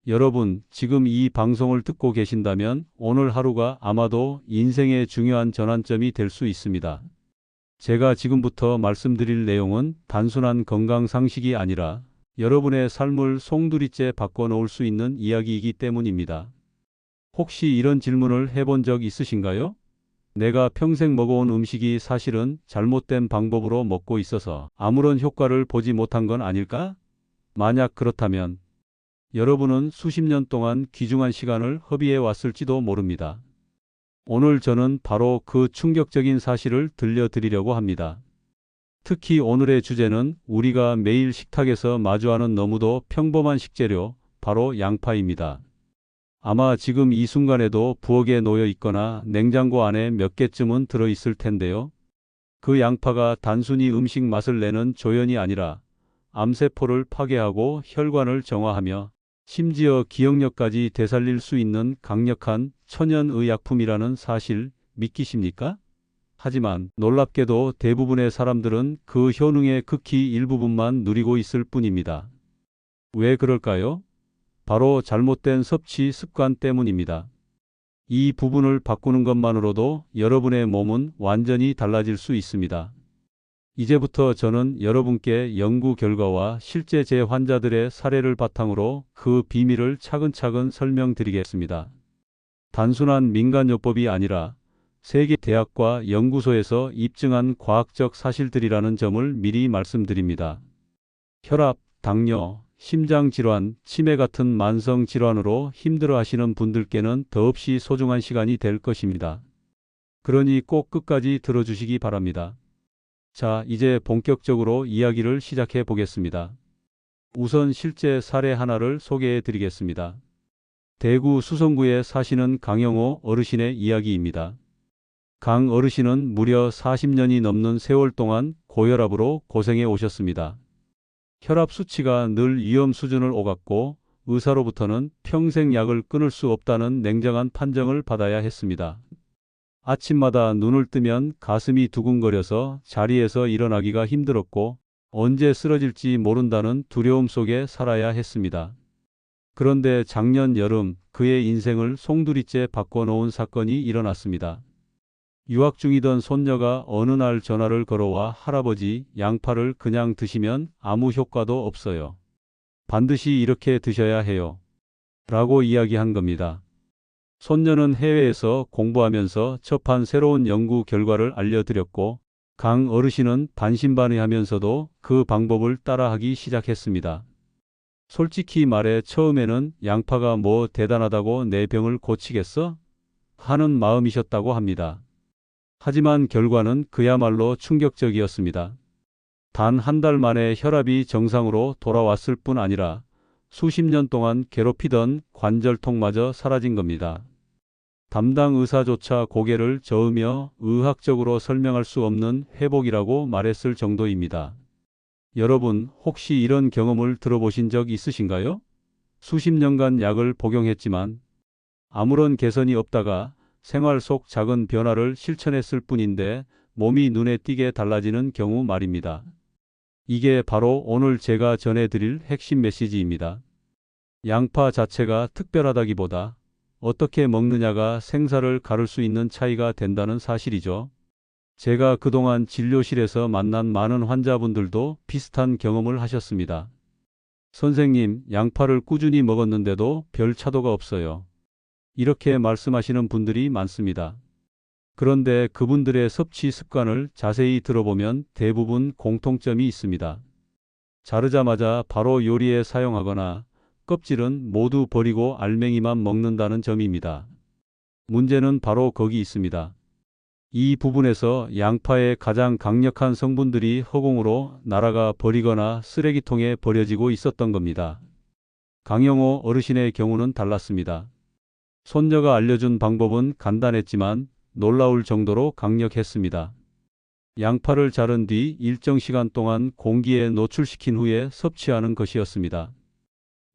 여러분, 지금 이 방송을 듣고 계신다면 오늘 하루가 아마도 인생의 중요한 전환점이 될 수 있습니다. 제가 지금부터 말씀드릴 내용은 단순한 건강 상식이 아니라 여러분의 삶을 송두리째 바꿔놓을 수 있는 이야기이기 때문입니다. 혹시 이런 질문을 해본 적 있으신가요? 내가 평생 먹어온 음식이 사실은 잘못된 방법으로 먹고 있어서 아무런 효과를 보지 못한 건 아닐까? 만약 그렇다면 여러분은 수십 년 동안 귀중한 시간을 허비해 왔을지도 모릅니다. 오늘 저는 바로 그 충격적인 사실을 들려드리려고 합니다. 특히 오늘의 주제는 우리가 매일 식탁에서 마주하는 너무도 평범한 식재료, 바로 양파입니다. 아마 지금 이 순간에도 부엌에 놓여 있거나 냉장고 안에 몇 개쯤은 들어 있을 텐데요. 그 양파가 단순히 음식 맛을 내는 조연이 아니라 암세포를 파괴하고 혈관을 정화하며 심지어 기억력까지 되살릴 수 있는 강력한 천연의약품이라는 사실 믿기십니까? 하지만 놀랍게도 대부분의 사람들은 그 효능의 극히 일부분만 누리고 있을 뿐입니다. 왜 그럴까요? 바로 잘못된 섭취 습관 때문입니다. 이 부분을 바꾸는 것만으로도 여러분의 몸은 완전히 달라질 수 있습니다. 이제부터 저는 여러분께 연구 결과와 실제 제 환자들의 사례를 바탕으로 그 비밀을 차근차근 설명드리겠습니다. 단순한 민간요법이 아니라 세계 대학과 연구소에서 입증한 과학적 사실들이라는 점을 미리 말씀드립니다. 혈압, 당뇨, 심장질환, 치매 같은 만성질환으로 힘들어하시는 분들께는 더없이 소중한 시간이 될 것입니다. 그러니 꼭 끝까지 들어주시기 바랍니다. 자, 이제 본격적으로 이야기를 시작해 보겠습니다. 우선 실제 사례 하나를 소개해 드리겠습니다. 대구 수성구에 사시는 강영호 어르신의 이야기입니다. 강 어르신은 무려 40년이 넘는 세월 동안 고혈압으로 고생해 오셨습니다. 혈압 수치가 늘 위험 수준을 오갔고 의사로부터는 평생 약을 끊을 수 없다는 냉정한 판정을 받아야 했습니다. 아침마다 눈을 뜨면 가슴이 두근거려서 자리에서 일어나기가 힘들었고 언제 쓰러질지 모른다는 두려움 속에 살아야 했습니다. 그런데 작년 여름 그의 인생을 송두리째 바꿔놓은 사건이 일어났습니다. 유학 중이던 손녀가 어느 날 전화를 걸어와 할아버지, 양파를 그냥 드시면 아무 효과도 없어요. 반드시 이렇게 드셔야 해요. 라고 이야기한 겁니다. 손녀는 해외에서 공부하면서 접한 새로운 연구 결과를 알려드렸고 강 어르신은 반신반의하면서도 그 방법을 따라하기 시작했습니다. 솔직히 말해 처음에는 양파가 뭐 대단하다고 내 병을 고치겠어? 하는 마음이셨다고 합니다. 하지만 결과는 그야말로 충격적이었습니다. 단 한 달 만에 혈압이 정상으로 돌아왔을 뿐 아니라 수십 년 동안 괴롭히던 관절통마저 사라진 겁니다. 담당 의사조차 고개를 저으며 의학적으로 설명할 수 없는 회복이라고 말했을 정도입니다. 여러분, 혹시 이런 경험을 들어보신 적 있으신가요? 수십 년간 약을 복용했지만 아무런 개선이 없다가 생활 속 작은 변화를 실천했을 뿐인데 몸이 눈에 띄게 달라지는 경우 말입니다. 이게 바로 오늘 제가 전해드릴 핵심 메시지입니다. 양파 자체가 특별하다기보다 어떻게 먹느냐가 생사를 가를 수 있는 차이가 된다는 사실이죠. 제가 그동안 진료실에서 만난 많은 환자분들도 비슷한 경험을 하셨습니다. 선생님, 양파를 꾸준히 먹었는데도 별 차도가 없어요. 이렇게 말씀하시는 분들이 많습니다. 그런데 그분들의 섭취 습관을 자세히 들어보면 대부분 공통점이 있습니다. 자르자마자 바로 요리에 사용하거나 껍질은 모두 버리고 알맹이만 먹는다는 점입니다. 문제는 바로 거기 있습니다. 이 부분에서 양파의 가장 강력한 성분들이 허공으로 날아가 버리거나 쓰레기통에 버려지고 있었던 겁니다. 강영호 어르신의 경우는 달랐습니다. 손녀가 알려준 방법은 간단했지만 놀라울 정도로 강력했습니다. 양파를 자른 뒤 일정 시간 동안 공기에 노출시킨 후에 섭취하는 것이었습니다.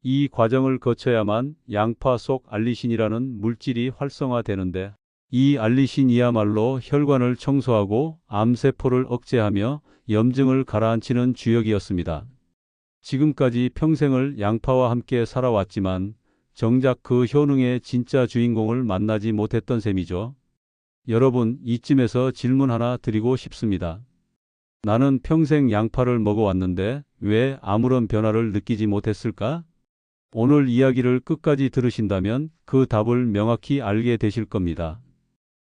이 과정을 거쳐야만 양파 속 알리신이라는 물질이 활성화되는데 이 알리신이야말로 혈관을 청소하고 암세포를 억제하며 염증을 가라앉히는 주역이었습니다. 지금까지 평생을 양파와 함께 살아왔지만 정작 그 효능의 진짜 주인공을 만나지 못했던 셈이죠. 여러분, 이쯤에서 질문 하나 드리고 싶습니다. 나는 평생 양파를 먹어왔는데 왜 아무런 변화를 느끼지 못했을까? 오늘 이야기를 끝까지 들으신다면 그 답을 명확히 알게 되실 겁니다.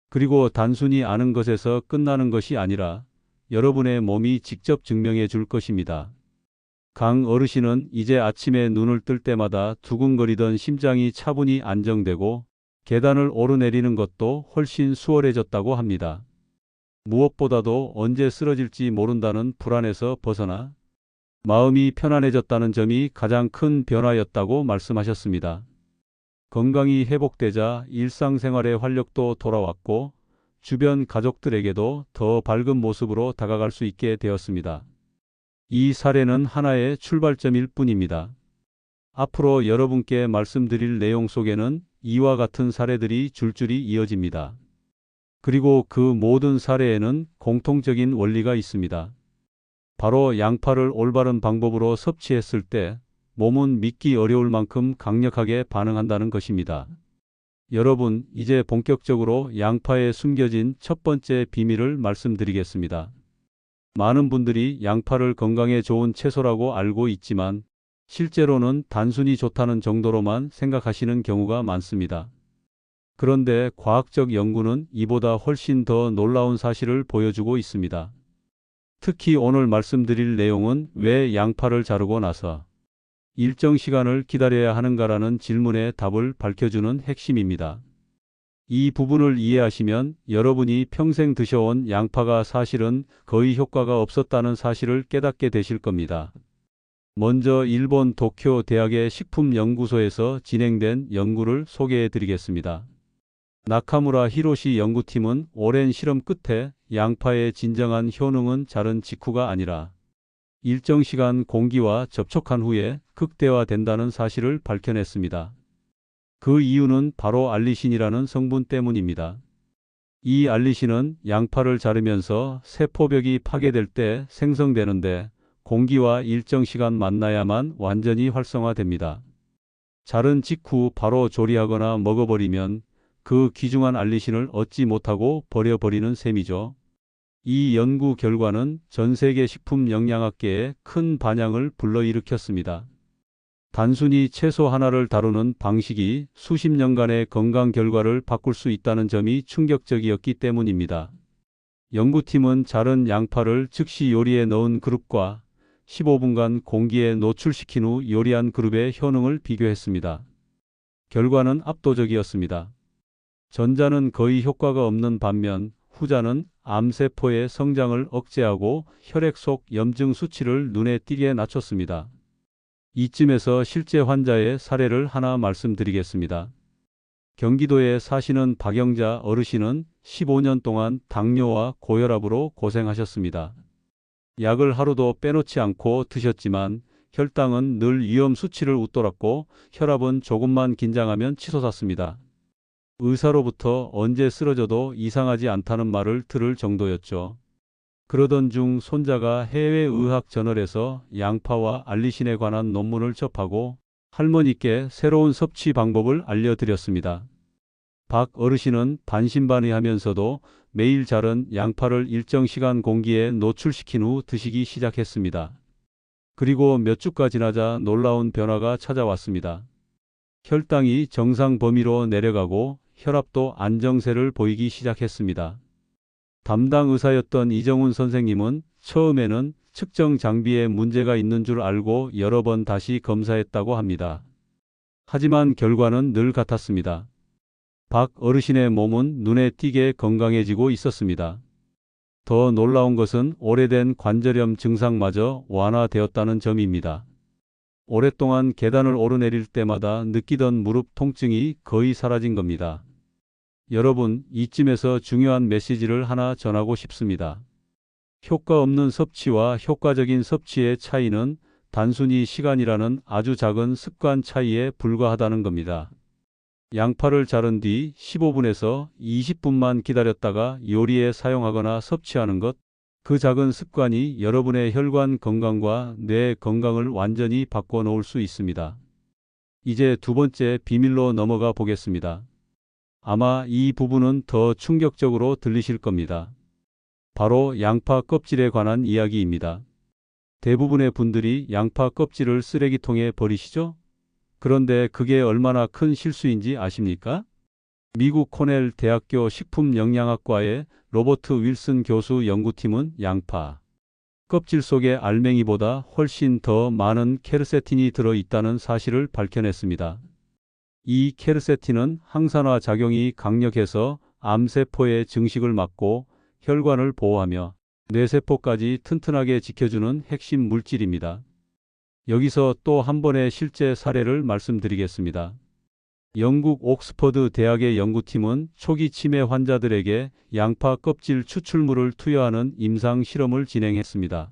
그리고 단순히 아는 것에서 끝나는 것이 아니라 여러분의 몸이 직접 증명해 줄 것입니다. 강 어르신은 이제 아침에 눈을 뜰 때마다 두근거리던 심장이 차분히 안정되고 계단을 오르내리는 것도 훨씬 수월해졌다고 합니다. 무엇보다도 언제 쓰러질지 모른다는 불안에서 벗어나 마음이 편안해졌다는 점이 가장 큰 변화였다고 말씀하셨습니다. 건강이 회복되자 일상생활의 활력도 돌아왔고 주변 가족들에게도 더 밝은 모습으로 다가갈 수 있게 되었습니다. 이 사례는 하나의 출발점일 뿐입니다. 앞으로 여러분께 말씀드릴 내용 속에는 이와 같은 사례들이 줄줄이 이어집니다. 그리고 그 모든 사례에는 공통적인 원리가 있습니다. 바로 양파를 올바른 방법으로 섭취했을 때 몸은 믿기 어려울 만큼 강력하게 반응한다는 것입니다. 여러분, 이제 본격적으로 양파에 숨겨진 첫 번째 비밀을 말씀드리겠습니다. 많은 분들이 양파를 건강에 좋은 채소라고 알고 있지만 실제로는 단순히 좋다는 정도로만 생각하시는 경우가 많습니다. 그런데 과학적 연구는 이보다 훨씬 더 놀라운 사실을 보여주고 있습니다. 특히 오늘 말씀드릴 내용은 왜 양파를 자르고 나서 일정 시간을 기다려야 하는가라는 질문의 답을 밝혀주는 핵심입니다. 이 부분을 이해하시면 여러분이 평생 드셔온 양파가 사실은 거의 효과가 없었다는 사실을 깨닫게 되실 겁니다. 먼저 일본 도쿄 대학의 식품연구소에서 진행된 연구를 소개해 드리겠습니다. 나카무라 히로시 연구팀은 오랜 실험 끝에 양파의 진정한 효능은 자른 직후가 아니라 일정 시간 공기와 접촉한 후에 극대화된다는 사실을 밝혀냈습니다. 그 이유는 바로 알리신이라는 성분 때문입니다. 이 알리신은 양파를 자르면서 세포벽이 파괴될 때 생성되는데 공기와 일정 시간 만나야만 완전히 활성화됩니다. 자른 직후 바로 조리하거나 먹어버리면 그 귀중한 알리신을 얻지 못하고 버려버리는 셈이죠. 이 연구 결과는 전 세계 식품 영양학계에 큰 반향을 불러일으켰습니다. 단순히 채소 하나를 다루는 방식이 수십 년간의 건강 결과를 바꿀 수 있다는 점이 충격적이었기 때문입니다. 연구팀은 자른 양파를 즉시 요리에 넣은 그룹과 15분간 공기에 노출시킨 후 요리한 그룹의 효능을 비교했습니다. 결과는 압도적이었습니다. 전자는 거의 효과가 없는 반면 후자는 암세포의 성장을 억제하고 혈액 속 염증 수치를 눈에 띄게 낮췄습니다. 이쯤에서 실제 환자의 사례를 하나 말씀드리겠습니다. 경기도에 사시는 박영자 어르신은 15년 동안 당뇨와 고혈압으로 고생하셨습니다. 약을 하루도 빼놓지 않고 드셨지만 혈당은 늘 위험 수치를 웃돌았고 혈압은 조금만 긴장하면 치솟았습니다. 의사로부터 언제 쓰러져도 이상하지 않다는 말을 들을 정도였죠. 그러던 중 손자가 해외 의학 저널에서 양파와 알리신에 관한 논문을 접하고 할머니께 새로운 섭취 방법을 알려드렸습니다. 박 어르신은 반신반의하면서도 매일 자른 양파를 일정 시간 공기에 노출시킨 후 드시기 시작했습니다. 그리고 몇 주가 지나자 놀라운 변화가 찾아왔습니다. 혈당이 정상 범위로 내려가고 혈압도 안정세를 보이기 시작했습니다. 담당 의사였던 이정훈 선생님은 처음에는 측정 장비에 문제가 있는 줄 알고 여러 번 다시 검사했다고 합니다. 하지만 결과는 늘 같았습니다. 박 어르신의 몸은 눈에 띄게 건강해지고 있었습니다. 더 놀라운 것은 오래된 관절염 증상마저 완화되었다는 점입니다. 오랫동안 계단을 오르내릴 때마다 느끼던 무릎 통증이 거의 사라진 겁니다. 여러분, 이쯤에서 중요한 메시지를 하나 전하고 싶습니다. 효과 없는 섭취와 효과적인 섭취의 차이는 단순히 시간이라는 아주 작은 습관 차이에 불과하다는 겁니다. 양파를 자른 뒤 15분에서 20분만 기다렸다가 요리에 사용하거나 섭취하는 것, 그 작은 습관이 여러분의 혈관 건강과 뇌 건강을 완전히 바꿔 놓을 수 있습니다. 이제 두 번째 비밀로 넘어가 보겠습니다. 아마 이 부분은 더 충격적으로 들리실 겁니다. 바로 양파 껍질에 관한 이야기입니다. 대부분의 분들이 양파 껍질을 쓰레기통에 버리시죠? 그런데 그게 얼마나 큰 실수인지 아십니까? 미국 코넬 대학교 식품영양학과의 로버트 윌슨 교수 연구팀은 양파 껍질 속에 알맹이보다 훨씬 더 많은 케르세틴이 들어있다는 사실을 밝혀냈습니다. 이 케르세틴은 항산화 작용이 강력해서 암세포의 증식을 막고 혈관을 보호하며 뇌세포까지 튼튼하게 지켜주는 핵심 물질입니다. 여기서 또 한 번의 실제 사례를 말씀드리겠습니다. 영국 옥스퍼드 대학의 연구팀은 초기 치매 환자들에게 양파 껍질 추출물을 투여하는 임상 실험을 진행했습니다.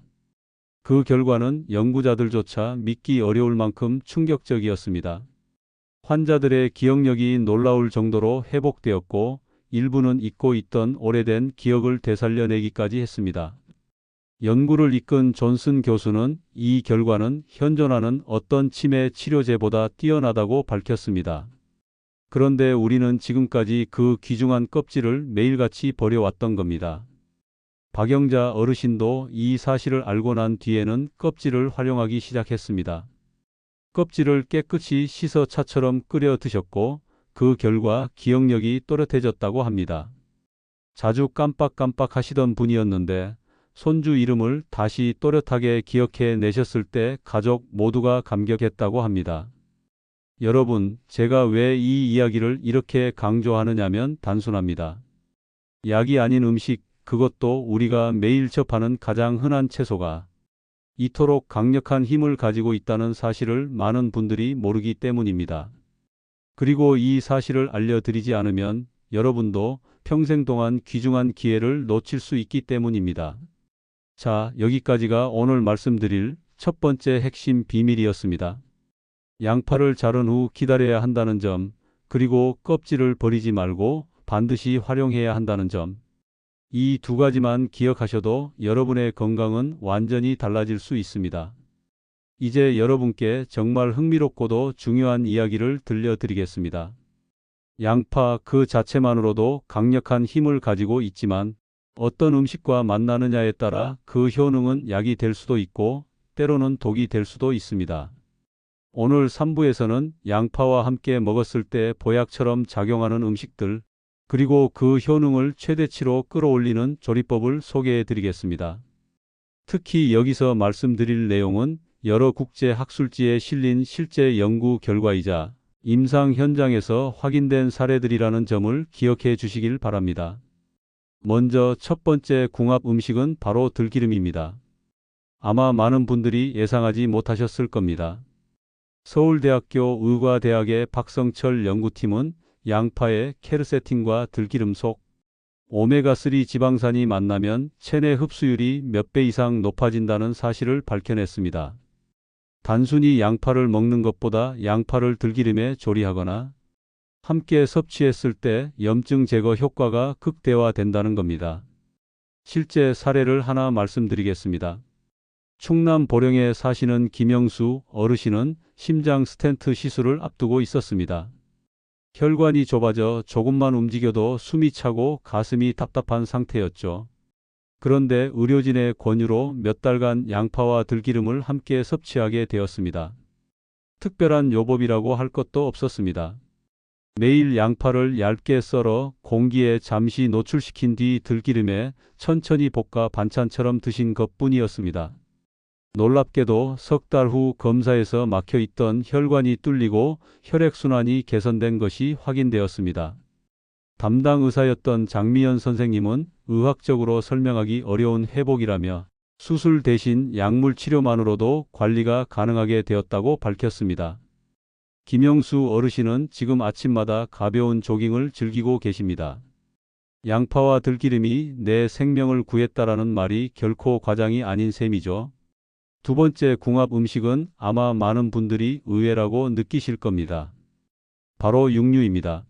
그 결과는 연구자들조차 믿기 어려울 만큼 충격적이었습니다. 환자들의 기억력이 놀라울 정도로 회복되었고 일부는 잊고 있던 오래된 기억을 되살려내기까지 했습니다. 연구를 이끈 존슨 교수는 이 결과는 현존하는 어떤 치매 치료제보다 뛰어나다고 밝혔습니다. 그런데 우리는 지금까지 그 귀중한 껍질을 매일같이 버려왔던 겁니다. 박영자 어르신도 이 사실을 알고 난 뒤에는 껍질을 활용하기 시작했습니다. 껍질을 깨끗이 씻어 차처럼 끓여 드셨고 그 결과 기억력이 또렷해졌다고 합니다. 자주 깜빡깜빡 하시던 분이었는데 손주 이름을 다시 또렷하게 기억해 내셨을 때 가족 모두가 감격했다고 합니다. 여러분, 제가 왜 이 이야기를 이렇게 강조하느냐면 단순합니다. 약이 아닌 음식, 그것도 우리가 매일 접하는 가장 흔한 채소가 이토록 강력한 힘을 가지고 있다는 사실을 많은 분들이 모르기 때문입니다. 그리고 이 사실을 알려드리지 않으면 여러분도 평생 동안 귀중한 기회를 놓칠 수 있기 때문입니다. 자, 여기까지가 오늘 말씀드릴 첫 번째 핵심 비밀이었습니다. 양파를 자른 후 기다려야 한다는 점, 그리고 껍질을 버리지 말고 반드시 활용해야 한다는 점. 이 두 가지만 기억하셔도 여러분의 건강은 완전히 달라질 수 있습니다. 이제 여러분께 정말 흥미롭고도 중요한 이야기를 들려드리겠습니다. 양파 그 자체만으로도 강력한 힘을 가지고 있지만 어떤 음식과 만나느냐에 따라 그 효능은 약이 될 수도 있고 때로는 독이 될 수도 있습니다. 오늘 3부에서는 양파와 함께 먹었을 때 보약처럼 작용하는 음식들, 그리고 그 효능을 최대치로 끌어올리는 조리법을 소개해 드리겠습니다. 특히 여기서 말씀드릴 내용은 여러 국제 학술지에 실린 실제 연구 결과이자 임상 현장에서 확인된 사례들이라는 점을 기억해 주시길 바랍니다. 먼저 첫 번째 궁합 음식은 바로 들기름입니다. 아마 많은 분들이 예상하지 못하셨을 겁니다. 서울대학교 의과대학의 박성철 연구팀은 양파의 케르세틴과 들기름 속 오메가3 지방산이 만나면 체내 흡수율이 몇 배 이상 높아진다는 사실을 밝혀냈습니다. 단순히 양파를 먹는 것보다 양파를 들기름에 조리하거나 함께 섭취했을 때 염증 제거 효과가 극대화된다는 겁니다. 실제 사례를 하나 말씀드리겠습니다. 충남 보령에 사시는 김영수 어르신은 심장 스텐트 시술을 앞두고 있었습니다. 혈관이 좁아져 조금만 움직여도 숨이 차고 가슴이 답답한 상태였죠. 그런데 의료진의 권유로 몇 달간 양파와 들기름을 함께 섭취하게 되었습니다. 특별한 요법이라고 할 것도 없었습니다. 매일 양파를 얇게 썰어 공기에 잠시 노출시킨 뒤 들기름에 천천히 볶아 반찬처럼 드신 것뿐이었습니다. 놀랍게도 석 달 후 검사에서 막혀있던 혈관이 뚫리고 혈액순환이 개선된 것이 확인되었습니다. 담당 의사였던 장미연 선생님은 의학적으로 설명하기 어려운 회복이라며 수술 대신 약물 치료만으로도 관리가 가능하게 되었다고 밝혔습니다. 김영수 어르신은 지금 아침마다 가벼운 조깅을 즐기고 계십니다. 양파와 들기름이 내 생명을 구했다라는 말이 결코 과장이 아닌 셈이죠. 두 번째 궁합 음식은 아마 많은 분들이 의외라고 느끼실 겁니다. 바로 육류입니다.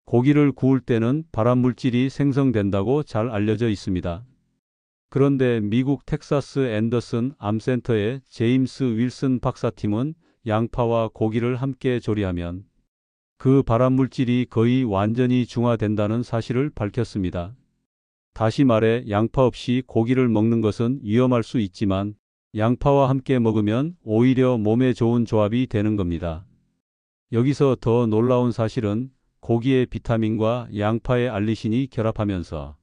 고기를 구울 때는 발암물질이 생성된다고 잘 알려져 있습니다. 그런데 미국 텍사스 앤더슨 암센터의 제임스 윌슨 박사팀은 양파와 고기를 함께 조리하면 그 발암물질이 거의 완전히 중화된다는 사실을 밝혔습니다. 다시 말해 양파 없이 고기를 먹는 것은 위험할 수 있지만 양파와 함께 먹으면 오히려 몸에 좋은 조합이 되는 겁니다. 여기서 더 놀라운 사실은 고기의 비타민과 양파의 알리신이 결합하면서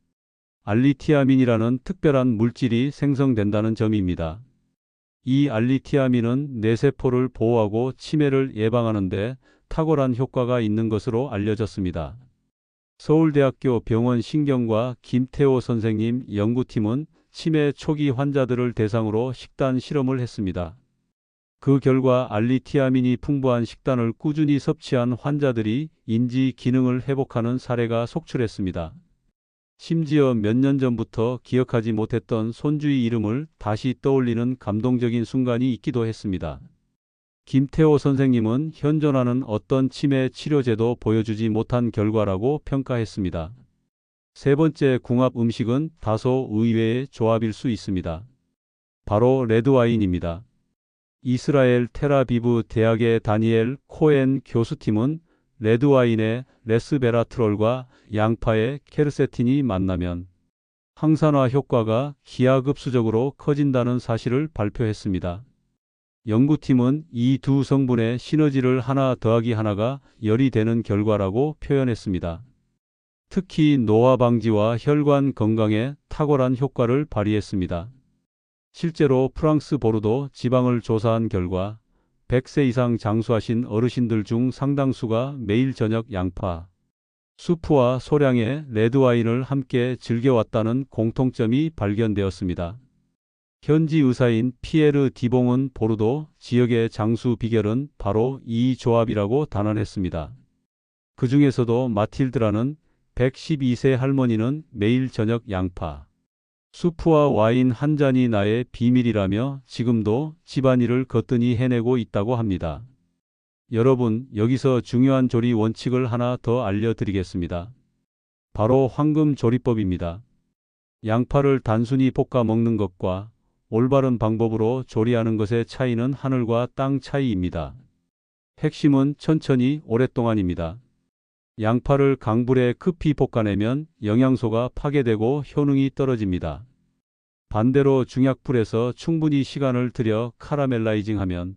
알리티아민이라는 특별한 물질이 생성된다는 점입니다. 이 알리티아민은 뇌세포를 보호하고 치매를 예방하는 데 탁월한 효과가 있는 것으로 알려졌습니다. 서울대학교 병원 신경과 김태호 선생님 연구팀은 치매 초기 환자들을 대상으로 식단 실험을 했습니다. 그 결과 알리티아민이 풍부한 식단을 꾸준히 섭취한 환자들이 인지 기능을 회복하는 사례가 속출했습니다. 심지어 몇 년 전부터 기억하지 못했던 손주의 이름을 다시 떠올리는 감동적인 순간이 있기도 했습니다. 김태호 선생님은 현존하는 어떤 치매 치료제도 보여주지 못한 결과라고 평가했습니다. 세 번째 궁합 음식은 다소 의외의 조합일 수 있습니다. 바로 레드와인입니다. 이스라엘 텔아비브 대학의 다니엘 코엔 교수팀은 레드와인의 레스베라트롤과 양파의 케르세틴이 만나면 항산화 효과가 기하급수적으로 커진다는 사실을 발표했습니다. 연구팀은 이 두 성분의 시너지를 하나 더하기 하나가 열이 되는 결과라고 표현했습니다. 특히 노화 방지와 혈관 건강에 탁월한 효과를 발휘했습니다. 실제로 프랑스 보르도 지방을 조사한 결과 100세 이상 장수하신 어르신들 중 상당수가 매일 저녁 양파, 수프와 소량의 레드와인을 함께 즐겨왔다는 공통점이 발견되었습니다. 현지 의사인 피에르 디봉은 보르도 지역의 장수 비결은 바로 이 조합이라고 단언했습니다. 그 중에서도 마틸드라는 112세 할머니는 매일 저녁 양파, 수프와 와인 한 잔이 나의 비밀이라며 지금도 집안일을 거뜬히 해내고 있다고 합니다. 여러분, 여기서 중요한 조리 원칙을 하나 더 알려드리겠습니다. 바로 황금 조리법입니다. 양파를 단순히 볶아 먹는 것과 올바른 방법으로 조리하는 것의 차이는 하늘과 땅 차이입니다. 핵심은 천천히 오랫동안입니다. 양파를 강불에 급히 볶아내면 영양소가 파괴되고 효능이 떨어집니다. 반대로 중약불에서 충분히 시간을 들여 카라멜라이징하면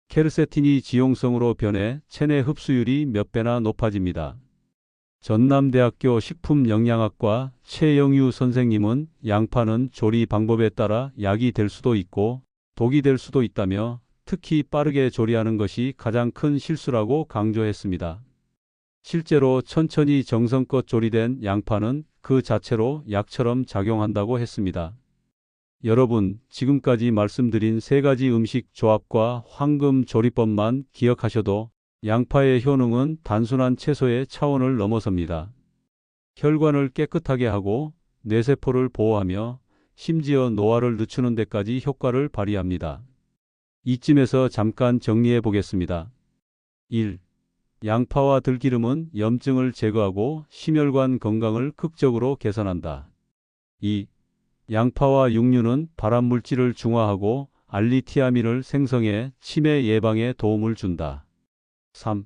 케르세틴이 지용성으로 변해 체내 흡수율이 몇 배나 높아집니다. 전남대학교 식품영양학과 최영유 선생님은 양파는 조리 방법에 따라 약이 될 수도 있고 독이 될 수도 있다며 특히 빠르게 조리하는 것이 가장 큰 실수라고 강조했습니다. 실제로 천천히 정성껏 조리된 양파는 그 자체로 약처럼 작용한다고 했습니다. 여러분, 지금까지 말씀드린 세 가지 음식 조합과 황금 조리법만 기억하셔도 양파의 효능은 단순한 채소의 차원을 넘어섭니다. 혈관을 깨끗하게 하고 뇌세포를 보호하며 심지어 노화를 늦추는 데까지 효과를 발휘합니다. 이쯤에서 잠깐 정리해 보겠습니다. 1. 양파와 들기름은 염증을 제거하고 심혈관 건강을 극적으로 개선한다. 2. 양파와 육류는 발암물질을 중화하고 알리티아민을 생성해 치매 예방에 도움을 준다. 3.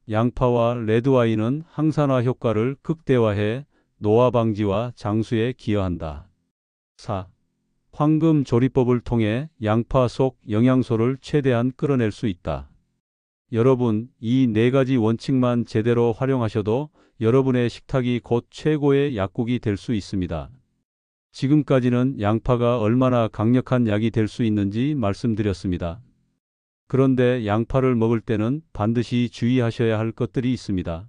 양파와 레드와인은 항산화 효과를 극대화해 노화 방지와 장수에 기여한다. 4. 황금 조리법을 통해 양파 속 영양소를 최대한 끌어낼 수 있다. 여러분, 이 네 가지 원칙만 제대로 활용하셔도 여러분의 식탁이 곧 최고의 약국이 될 수 있습니다. 지금까지는 양파가 얼마나 강력한 약이 될 수 있는지 말씀드렸습니다. 그런데 양파를 먹을 때는 반드시 주의하셔야 할 것들이 있습니다.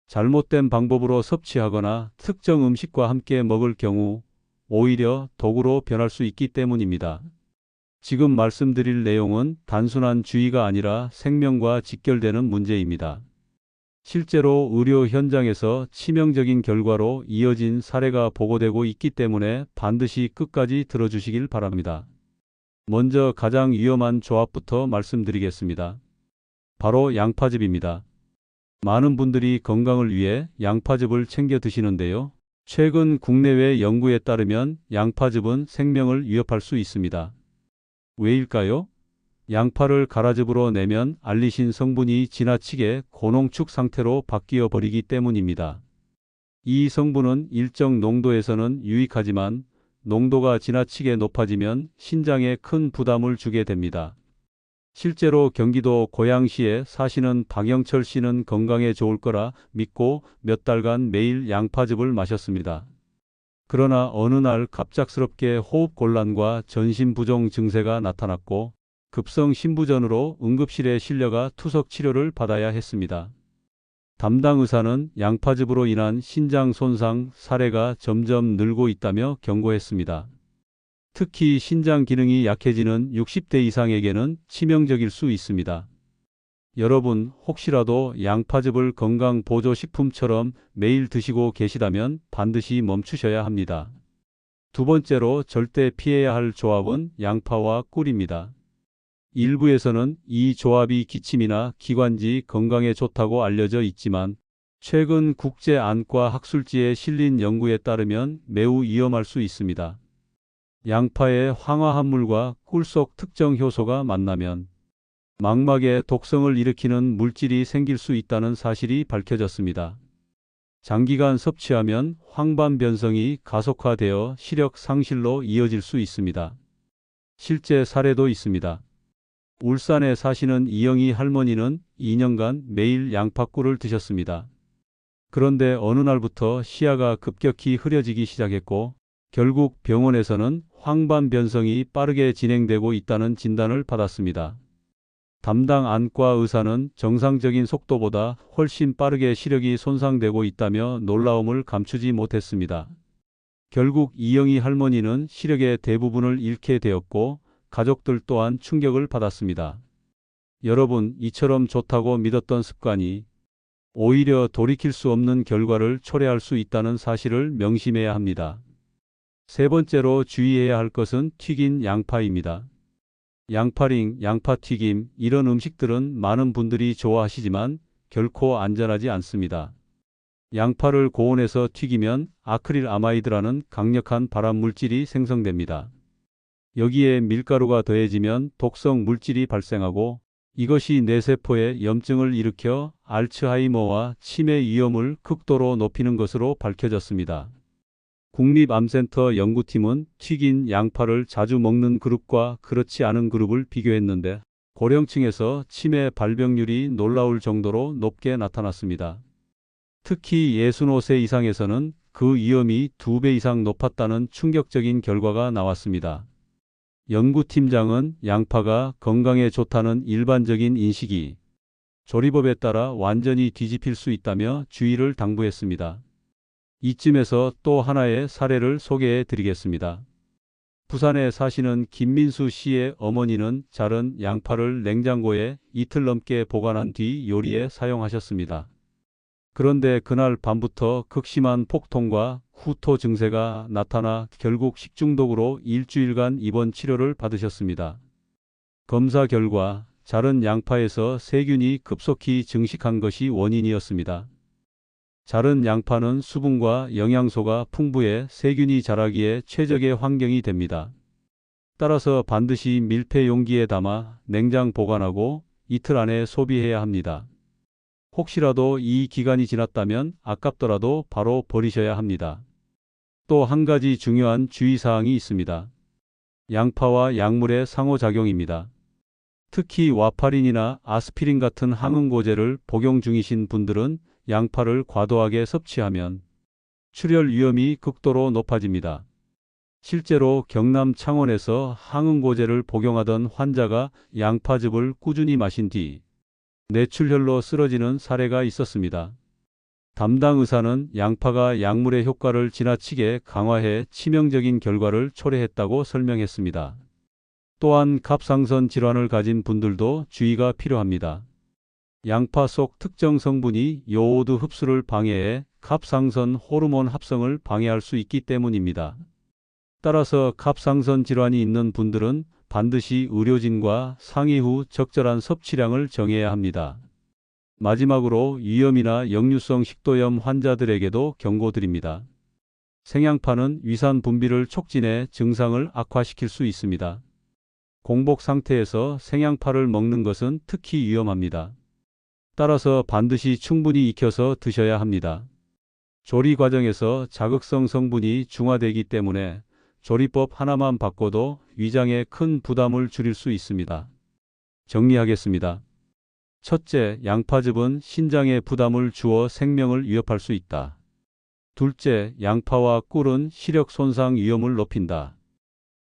잘못된 방법으로 섭취하거나 특정 음식과 함께 먹을 경우 오히려 독으로 변할 수 있기 때문입니다. 지금 말씀드릴 내용은 단순한 주의가 아니라 생명과 직결되는 문제입니다. 실제로 의료 현장에서 치명적인 결과로 이어진 사례가 보고되고 있기 때문에 반드시 끝까지 들어주시길 바랍니다. 먼저 가장 위험한 조합부터 말씀드리겠습니다. 바로 양파즙입니다. 많은 분들이 건강을 위해 양파즙을 챙겨 드시는데요. 최근 국내외 연구에 따르면 양파즙은 생명을 위협할 수 있습니다. 왜일까요? 양파를 가라즙으로 내면 알리신 성분이 지나치게 고농축 상태로 바뀌어 버리기 때문입니다. 이 성분은 일정 농도에서는 유익하지만 농도가 지나치게 높아지면 신장에 큰 부담을 주게 됩니다. 실제로 경기도 고양시에 사시는 박영철 씨는 건강에 좋을 거라 믿고 몇 달간 매일 양파즙을 마셨습니다. 그러나 어느 날 갑작스럽게 호흡곤란과 전신부종 증세가 나타났고 급성 신부전으로 응급실에 실려가 투석 치료를 받아야 했습니다. 담당 의사는 양파즙으로 인한 신장 손상 사례가 점점 늘고 있다며 경고했습니다. 특히 신장 기능이 약해지는 60대 이상에게는 치명적일 수 있습니다. 여러분 혹시라도 양파즙을 건강보조식품처럼 매일 드시고 계시다면 반드시 멈추셔야 합니다. 두 번째로 절대 피해야 할 조합은 양파와 꿀입니다. 일부에서는 이 조합이 기침이나 기관지 건강에 좋다고 알려져 있지만 최근 국제안과 학술지에 실린 연구에 따르면 매우 위험할 수 있습니다. 양파의 황화합물과 꿀 속 특정 효소가 만나면 망막에 독성을 일으키는 물질이 생길 수 있다는 사실이 밝혀졌습니다. 장기간 섭취하면 황반 변성이 가속화되어 시력 상실로 이어질 수 있습니다. 실제 사례도 있습니다. 울산에 사시는 이영희 할머니는 2년간 매일 양파꿀을 드셨습니다. 그런데 어느 날부터 시야가 급격히 흐려지기 시작했고 결국 병원에서는 황반 변성이 빠르게 진행되고 있다는 진단을 받았습니다. 담당 안과 의사는 정상적인 속도보다 훨씬 빠르게 시력이 손상되고 있다며 놀라움을 감추지 못했습니다. 결국 이영희 할머니는 시력의 대부분을 잃게 되었고 가족들 또한 충격을 받았습니다. 여러분, 이처럼 좋다고 믿었던 습관이 오히려 돌이킬 수 없는 결과를 초래할 수 있다는 사실을 명심해야 합니다. 세 번째로 주의해야 할 것은 튀긴 양파입니다. 양파링, 양파튀김 이런 음식들은 많은 분들이 좋아하시지만 결코 안전하지 않습니다. 양파를 고온에서 튀기면 아크릴아마이드라는 강력한 발암 물질이 생성됩니다. 여기에 밀가루가 더해지면 독성 물질이 발생하고 이것이 뇌세포에 염증을 일으켜 알츠하이머와 치매 위험을 극도로 높이는 것으로 밝혀졌습니다. 국립암센터 연구팀은 튀긴 양파를 자주 먹는 그룹과 그렇지 않은 그룹을 비교했는데 고령층에서 치매 발병률이 놀라울 정도로 높게 나타났습니다. 특히 65세 이상에서는 그 위험이 2배 이상 높았다는 충격적인 결과가 나왔습니다. 연구팀장은 양파가 건강에 좋다는 일반적인 인식이 조리법에 따라 완전히 뒤집힐 수 있다며 주의를 당부했습니다. 이쯤에서 또 하나의 사례를 소개해 드리겠습니다. 부산에 사시는 김민수 씨의 어머니는 자른 양파를 냉장고에 이틀 넘게 보관한 뒤 요리에 사용하셨습니다. 그런데 그날 밤부터 극심한 폭통과 후토 증세가 나타나 결국 식중독으로 일주일간 입원 치료를 받으셨습니다. 검사 결과 자른 양파에서 세균이 급속히 증식한 것이 원인이었습니다. 자른 양파는 수분과 영양소가 풍부해 세균이 자라기에 최적의 환경이 됩니다. 따라서 반드시 밀폐 용기에 담아 냉장 보관하고 이틀 안에 소비해야 합니다. 혹시라도 이 기간이 지났다면 아깝더라도 바로 버리셔야 합니다. 또 한 가지 중요한 주의사항이 있습니다. 양파와 약물의 상호작용입니다. 특히 와파린이나 아스피린 같은 항응고제를 복용 중이신 분들은 양파를 과도하게 섭취하면 출혈 위험이 극도로 높아집니다. 실제로 경남 창원에서 항응고제를 복용하던 환자가 양파즙을 꾸준히 마신 뒤 뇌출혈로 쓰러지는 사례가 있었습니다. 담당 의사는 양파가 약물의 효과를 지나치게 강화해 치명적인 결과를 초래했다고 설명했습니다. 또한 갑상선 질환을 가진 분들도 주의가 필요합니다. 양파 속 특정 성분이 요오드 흡수를 방해해 갑상선 호르몬 합성을 방해할 수 있기 때문입니다. 따라서 갑상선 질환이 있는 분들은 반드시 의료진과 상의 후 적절한 섭취량을 정해야 합니다. 마지막으로 위염이나 역류성 식도염 환자들에게도 경고드립니다. 생양파는 위산 분비를 촉진해 증상을 악화시킬 수 있습니다. 공복 상태에서 생양파를 먹는 것은 특히 위험합니다. 따라서 반드시 충분히 익혀서 드셔야 합니다. 조리 과정에서 자극성 성분이 중화되기 때문에 조리법 하나만 바꿔도 위장에 큰 부담을 줄일 수 있습니다. 정리하겠습니다. 첫째, 양파즙은 신장에 부담을 주어 생명을 위협할 수 있다. 둘째, 양파와 꿀은 시력 손상 위험을 높인다.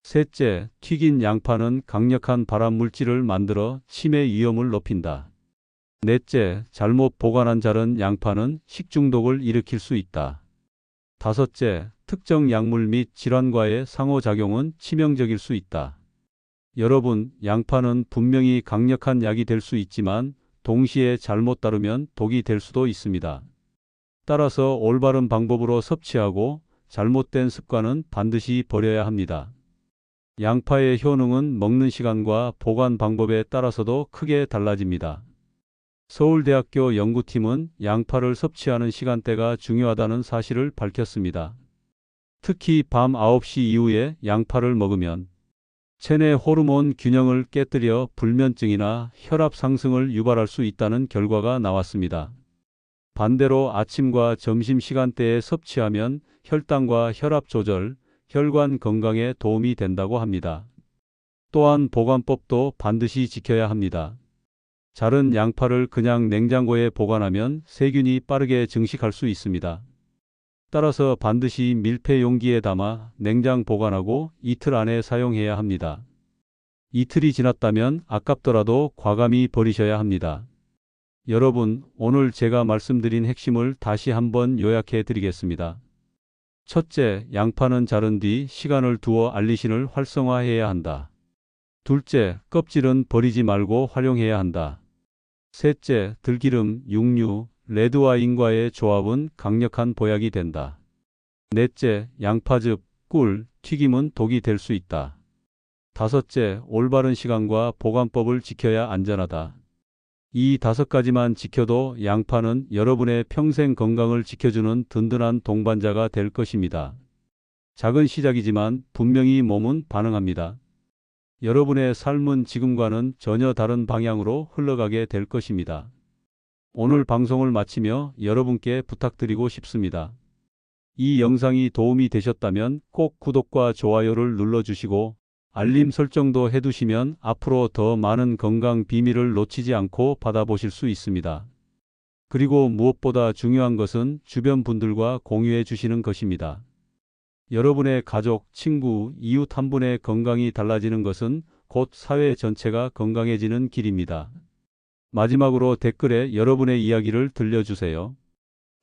셋째, 튀긴 양파는 강력한 발암 물질을 만들어 치매 위험을 높인다. 넷째, 잘못 보관한 자른 양파는 식중독을 일으킬 수 있다. 다섯째, 특정 약물 및 질환과의 상호작용은 치명적일 수 있다. 여러분, 양파는 분명히 강력한 약이 될 수 있지만 동시에 잘못 다루면 독이 될 수도 있습니다. 따라서 올바른 방법으로 섭취하고 잘못된 습관은 반드시 버려야 합니다. 양파의 효능은 먹는 시간과 보관 방법에 따라서도 크게 달라집니다. 서울대학교 연구팀은 양파를 섭취하는 시간대가 중요하다는 사실을 밝혔습니다. 특히 밤 9시 이후에 양파를 먹으면 체내 호르몬 균형을 깨뜨려 불면증이나 혈압 상승을 유발할 수 있다는 결과가 나왔습니다. 반대로 아침과 점심 시간대에 섭취하면 혈당과 혈압 조절, 혈관 건강에 도움이 된다고 합니다. 또한 보관법도 반드시 지켜야 합니다. 자른 양파를 그냥 냉장고에 보관하면 세균이 빠르게 증식할 수 있습니다. 따라서 반드시 밀폐 용기에 담아 냉장 보관하고 이틀 안에 사용해야 합니다. 이틀이 지났다면 아깝더라도 과감히 버리셔야 합니다. 여러분, 오늘 제가 말씀드린 핵심을 다시 한번 요약해 드리겠습니다. 첫째, 양파는 자른 뒤 시간을 두어 알리신을 활성화해야 한다. 둘째, 껍질은 버리지 말고 활용해야 한다. 셋째, 들기름, 육류, 레드와인과의 조합은 강력한 보약이 된다. 넷째, 양파즙, 꿀, 튀김은 독이 될 수 있다. 다섯째, 올바른 시간과 보관법을 지켜야 안전하다. 이 5가지만 지켜도 양파는 여러분의 평생 건강을 지켜주는 든든한 동반자가 될 것입니다. 작은 시작이지만 분명히 몸은 반응합니다. 여러분의 삶은 지금과는 전혀 다른 방향으로 흘러가게 될 것입니다. 오늘 방송을 마치며 여러분께 부탁드리고 싶습니다. 이 영상이 도움이 되셨다면 꼭 구독과 좋아요를 눌러주시고 알림 설정도 해두시면 앞으로 더 많은 건강 비밀을 놓치지 않고 받아보실 수 있습니다. 그리고 무엇보다 중요한 것은 주변 분들과 공유해 주시는 것입니다. 여러분의 가족, 친구, 이웃 한 분의 건강이 달라지는 것은 곧 사회 전체가 건강해지는 길입니다. 마지막으로 댓글에 여러분의 이야기를 들려주세요.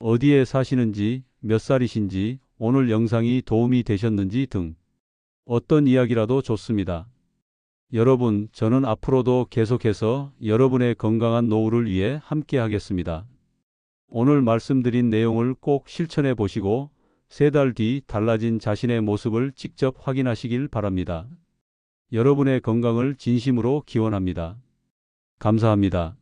어디에 사시는지, 몇 살이신지, 오늘 영상이 도움이 되셨는지 등 어떤 이야기라도 좋습니다. 여러분, 저는 앞으로도 계속해서 여러분의 건강한 노후를 위해 함께 하겠습니다. 오늘 말씀드린 내용을 꼭 실천해 보시고 3달 뒤 달라진 자신의 모습을 직접 확인하시길 바랍니다. 여러분의 건강을 진심으로 기원합니다. 감사합니다.